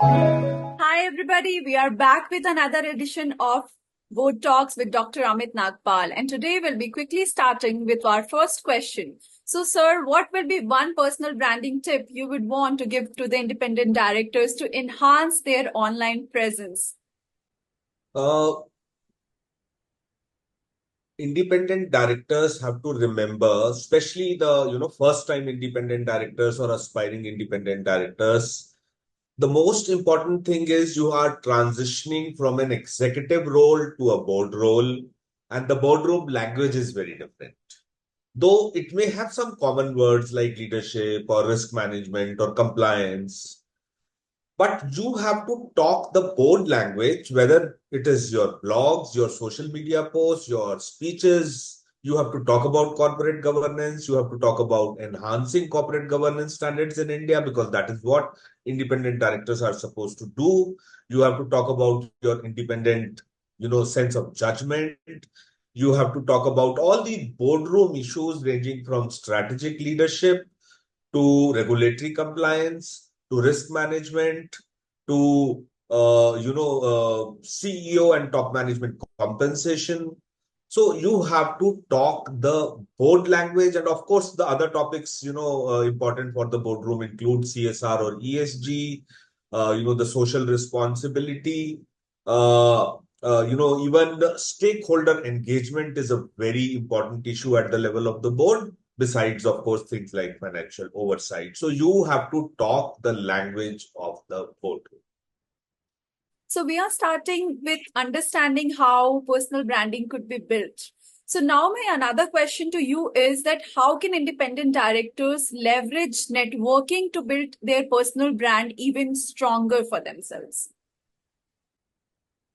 Hi, everybody. We are back with another edition of Board Talks with Dr. Amit Nagpal. And today we'll be quickly starting with our first question. So, sir, what will be one personal branding tip you would want to give to the independent directors to enhance their online presence? Uh, Independent directors have to remember, especially the first time independent directors or aspiring independent directors. The most important thing is you are transitioning from an executive role to a board role, and the boardroom language is very different. Though it may have some common words like leadership or risk management or compliance, but you have to talk the board language, whether it is your blogs, your social media posts, your speeches. You have to talk about corporate governance. You have to talk about enhancing corporate governance standards in India because that is what independent directors are supposed to do. You have to talk about your independent, sense of judgment. You have to talk about all the boardroom issues ranging from strategic leadership to regulatory compliance, to risk management, to CEO and top management compensation. So you have to talk the board language, and of course, the other topics important for the boardroom include CSR or ESG, the social responsibility. Even the stakeholder engagement is a very important issue at the level of the board besides, of course, things like financial oversight. So you have to talk the language of the boardroom. So, we are starting with understanding how personal branding could be built. So, now my another question to you is that how can independent directors leverage networking to build their personal brand even stronger for themselves?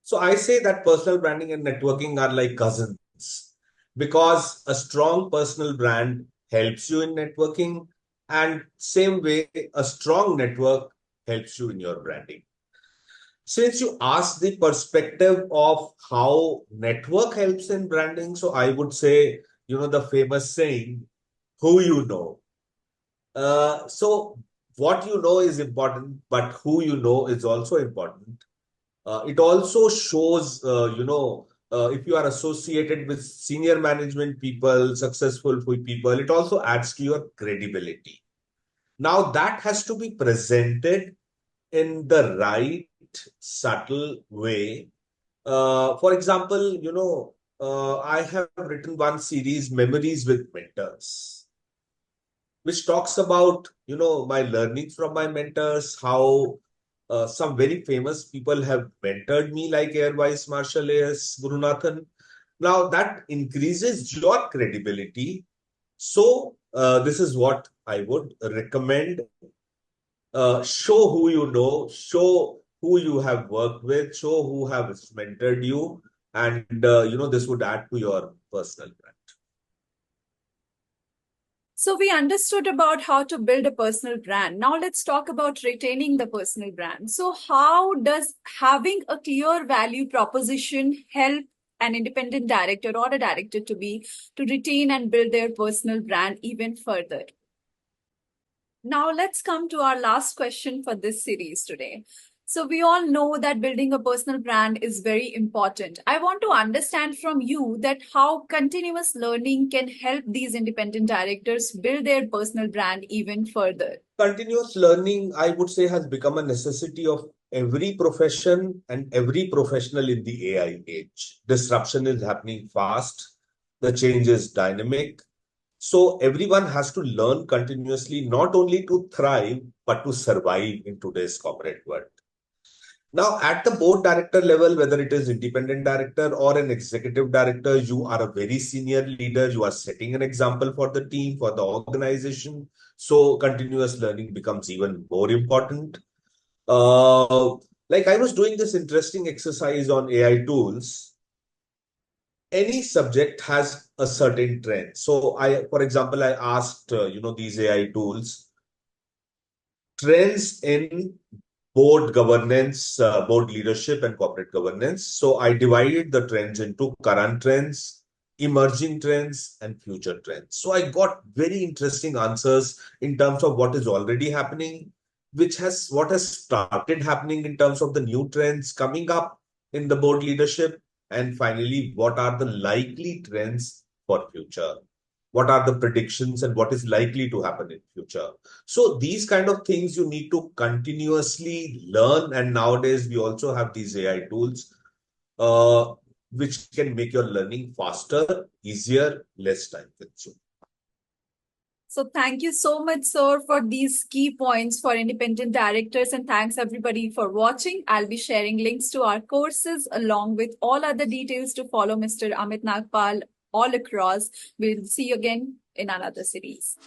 So I say that personal branding and networking are like cousins because a strong personal brand helps you in networking, and same way, a strong network helps you in your branding. Since you asked the perspective of how network helps in branding, so I would say, the famous saying, who you know. So what you know is important, but who you know is also important. It also shows, if you are associated with senior management people, successful people, it also adds to your credibility. Now that has to be presented in the right, subtle way. For example, I have written one series, Memories with Mentors, which talks about, my learnings from my mentors, how some very famous people have mentored me, like Air Vice Marshal A.S. Gurunathan. Now that increases your credibility. So this is what I would recommend. Show who you know, show who you have worked with, show who have mentored you, and this would add to your personal brand. So we understood about how to build a personal brand. Now let's talk about retaining the personal brand. So how does having a clear value proposition help an independent director or a director to retain and build their personal brand even further? Now, let's come to our last question for this series today. So, we all know that building a personal brand is very important. I want to understand from you that how continuous learning can help these independent directors build their personal brand even further. Continuous learning, I would say, has become a necessity of every profession and every professional in the AI age. Disruption is happening fast, the change is dynamic. So everyone has to learn continuously, not only to thrive, but to survive in today's corporate world. Now, at the board director level, whether it is independent director or an executive director, you are a very senior leader. You are setting an example for the team, for the organization. So continuous learning becomes even more important. Uh, like I was doing this interesting exercise on AI tools. Any subject has a certain trend. So for example, I asked, these AI tools, trends in board governance, board leadership, and corporate governance. So I divided the trends into current trends, emerging trends, and future trends. So I got very interesting answers in terms of what is already happening, what has started happening in terms of the new trends coming up in the board leadership, and finally, what are the likely trends for future? What are the predictions and what is likely to happen in future? So these kind of things you need to continuously learn. And nowadays we also have these AI tools, uh, which can make your learning faster, easier, less time consuming. So thank you so much, sir, for these key points for independent directors. And thanks everybody for watching. I'll be sharing links to our courses along with all other details to follow Mr. Amit Nagpal all across. We'll see you again in another series.